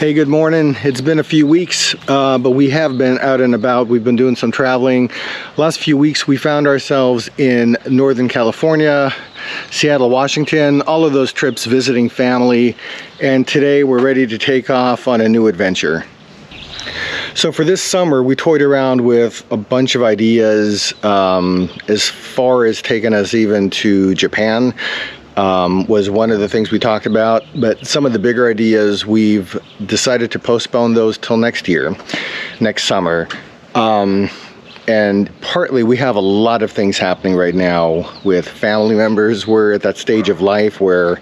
Hey, good morning. It's been a few weeks, but we have been out and about. We've been doing some traveling. Last few weeks we found ourselves in Northern California, Seattle, Washington, all of those trips visiting family, and today we're ready to take off on a new adventure. So for this summer, we toyed around with a bunch of ideas, as far as taking us even to Japan. Was one of the things we talked about, but some of the bigger ideas, we've decided to postpone those till next year, next summer. And partly we have a lot of things happening right now with family members. We're at that stage of life where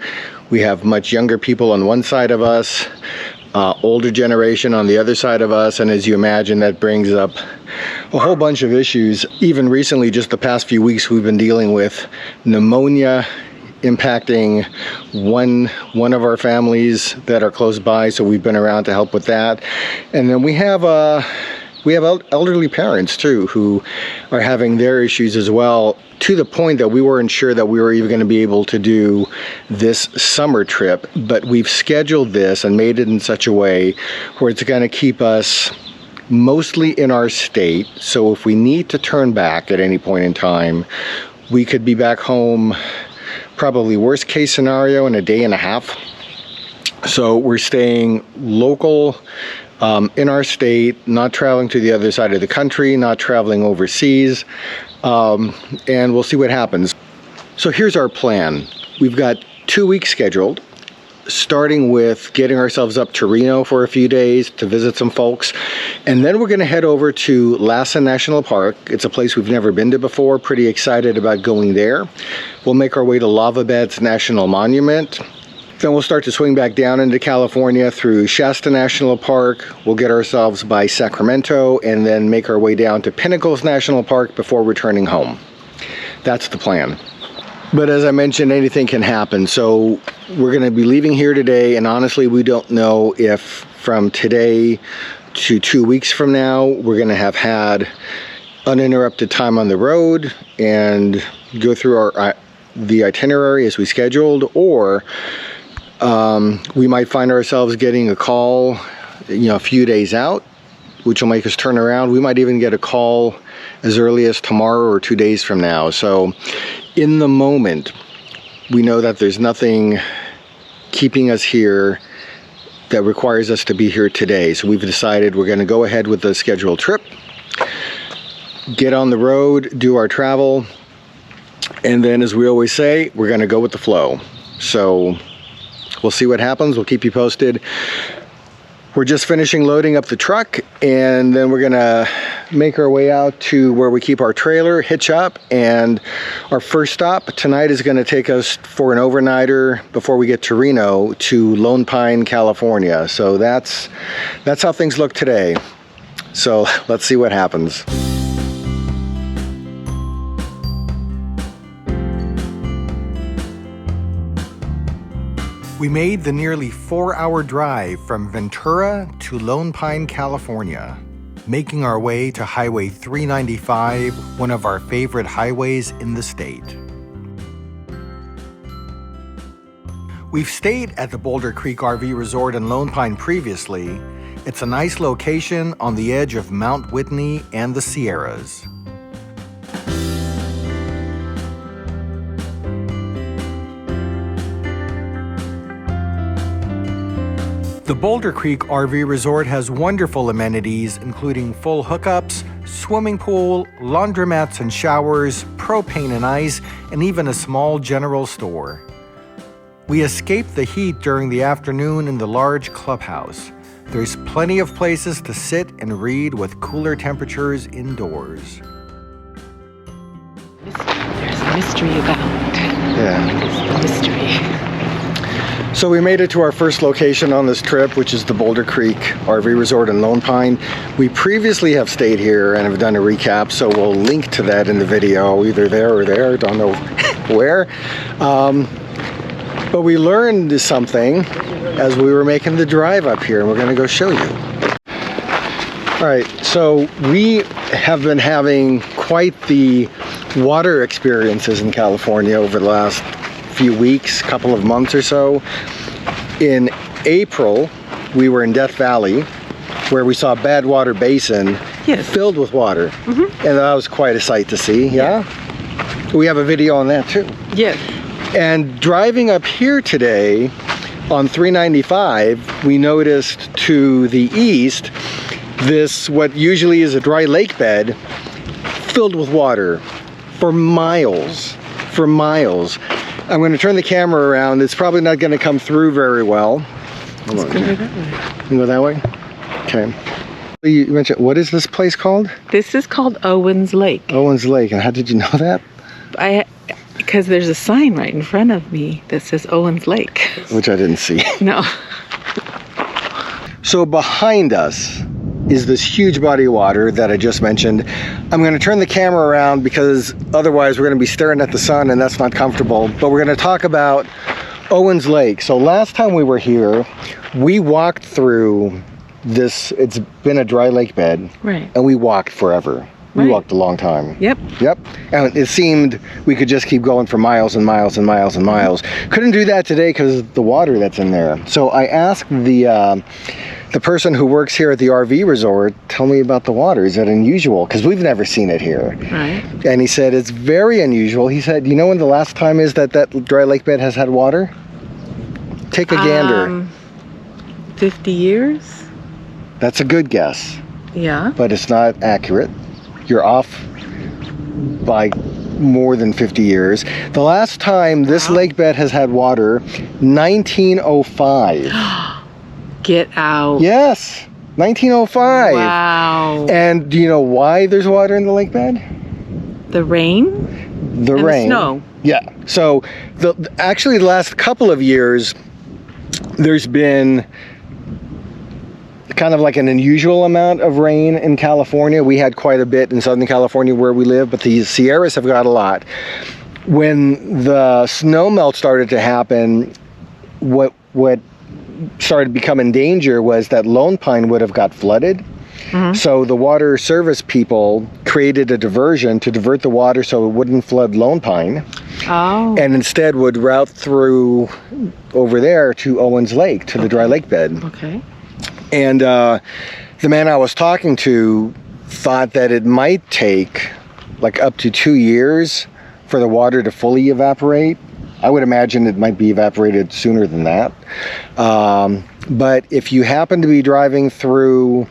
we have much younger people on one side of us, older generation on the other side of us, and as you imagine, that brings up a whole bunch of issues. Even recently, just the past few weeks, we've been dealing with pneumonia impacting one of our families that are close by, so we've been around to help with that. And then we have elderly parents too who are having their issues as well, to the point that we weren't sure that we were even going to be able to do this summer trip, but we've scheduled this and made it in such a way where it's going to keep us mostly in our state. So if we need to turn back at any point in time, we could be back home, probably worst case scenario, in a day and a half. So we're staying local, in our state, not traveling to the other side of the country, not traveling overseas, and we'll see what happens. So here's our plan. We've got 2 weeks scheduled, starting with getting ourselves up to Reno for a few days to visit some folks, and then we're going to head over to Lassen National Park. It's a place we've never been to before. Pretty excited about going there. We'll make our way to Lava Beds National Monument. Then we'll start to swing back down into California through Shasta National Park. We'll get ourselves by Sacramento and then make our way down to Pinnacles National Park before returning home. That's the plan. But as I mentioned, anything can happen. So we're going to be leaving here today, and honestly, we don't know if from today to 2 weeks from now, we're going to have had uninterrupted time on the road and go through the itinerary as we scheduled, or we might find ourselves getting a call, a few days out, which will make us turn around. We might even get a call as early as tomorrow or 2 days from now. So in the moment, we know that there's nothing keeping us here that requires us to be here today. So we've decided we're going to go ahead with the scheduled trip, get on the road, do our travel, and then, as we always say, we're going to go with the flow. So we'll see what happens. We'll keep you posted. We're just finishing loading up the truck, and then we're gonna make our way out to where we keep our trailer, hitch up, and our first stop tonight is gonna take us for an overnighter before we get to Reno, to Lone Pina, California. So that's how things look today. So let's see what happens. We made the nearly 4-hour drive from Ventura to Lone Pina, California, making our way to Highway 395, one of our favorite highways in the state. We've stayed at the Boulder Creek RV Resort in Lone Pina previously. It's a nice location on the edge of Mount Whitney and the Sierras. The Boulder Creek RV Resort has wonderful amenities, including full hookups, swimming pool, laundromats and showers, propane and ice, and even a small general store. We escaped the heat during the afternoon in the large clubhouse. There's plenty of places to sit and read with cooler temperatures indoors. There's a mystery about. Yeah. It's the mystery. So we made it to our first location on this trip, which is the Boulder Creek RV Resort in Lone Pina. We previously have stayed here and have done a recap, so we'll link to that in the video, either there or there, don't know where. But we learned something as we were making the drive up here, and we're going to go show you. All right, so we have been having quite the water experiences in California over the last few weeks, couple of months or so. In April, we were in Death Valley, where we saw Badwater Basin filled with water. And that was quite a sight to see, yeah? We have a video on that too. Yes. And driving up here today on 395, we noticed to the east, this, what usually is a dry lake bed, filled with water for miles, I'm going to turn the camera around. It's probably not going to come through very well. Let's go that way. You go that way? Okay. You mentioned, what is this place called? This is called Owens Lake. Owens Lake. And how did you know that? Because there's a sign right in front of me that says Owens Lake. Which I didn't see. No. So behind us is this huge body of water that I just mentioned. I'm going to turn the camera around because otherwise we're going to be staring at the sun and that's not comfortable. But we're going to talk about Owens Lake. So last time we were here, we walked through this, it's been a dry lake bed. Right. And we walked forever. We walked a long time. Yep. And it seemed we could just keep going for miles and miles and miles and miles. Couldn't do that today because of the water that's in there. So I asked the person who works here at the RV resort, tell me about the water. Is that unusual? Because we've never seen it here. Right. And he said, it's very unusual. He said, you know when the last time is that dry lake bed has had water? Take a gander. 50 years? That's a good guess. Yeah. But it's not accurate. You're off by more than 50 years. The last time this lake bed has had water, 1905. Get out. Yes, 1905. Wow. And do you know why there's water in the lake bed? The rain? The rain. The snow. Yeah. So actually the last couple of years, there's been kind of like an unusual amount of rain in California. We had quite a bit in Southern California where we live, but the Sierras have got a lot. When the snow melt started to happen, what started becoming danger was that Lone Pina would have got flooded. So the water service people created a diversion to divert the water so it wouldn't flood Lone Pina. Oh. And instead would route through over there to Owens Lake, to the dry lake bed. Okay. And the man I was talking to thought that it might take like up to 2 years for the water to fully evaporate. I would imagine it might be evaporated sooner than that. But if you happen to be driving through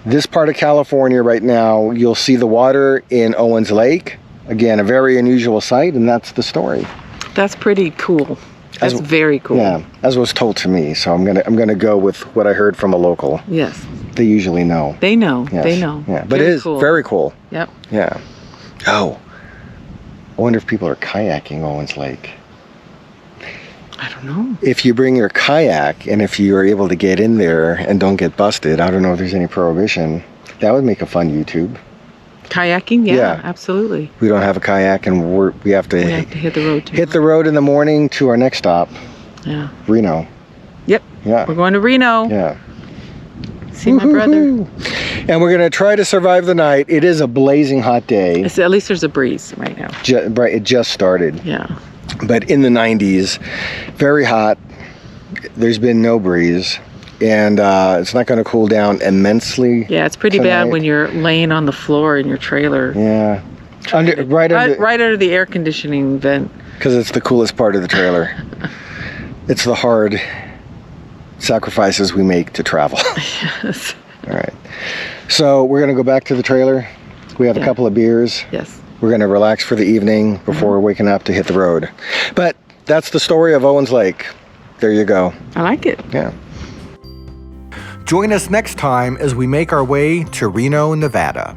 this part of California right now, you'll see the water in Owens Lake. Again, a very unusual sight, and that's the story. That's pretty cool. That's very cool. Yeah, as was told to me. So I'm gonna go with what I heard from a local. Yes. They usually know. They know. Yes. They know. Yeah, but it is very cool. Yep. Yeah. Oh, I wonder if people are kayaking Owens Lake. I don't know. If you bring your kayak and if you are able to get in there and don't get busted, I don't know if there's any prohibition. That would make a fun YouTube. Kayaking? Yeah, absolutely. We don't have a kayak and we have to hit the road tomorrow. Hit the road in the morning to our next stop. Yeah. Reno. Yep. Yeah. We're going to Reno. Yeah. See my brother. And we're going to try to survive the night. It is a blazing hot day. At least there's a breeze right now. It just started. Yeah. But in the 90s, very hot. There's been no breeze. And it's not going to cool down immensely. Yeah, it's pretty bad when you're laying on the floor in your trailer. Yeah. Right under the air conditioning vent. Because it's the coolest part of the trailer. It's the hard sacrifices we make to travel. Yes. All right. So we're going to go back to the trailer. We have a couple of beers. Yes. We're going to relax for the evening before waking up to hit the road. But that's the story of Owens Lake. There you go. I like it. Yeah. Join us next time as we make our way to Reno, Nevada.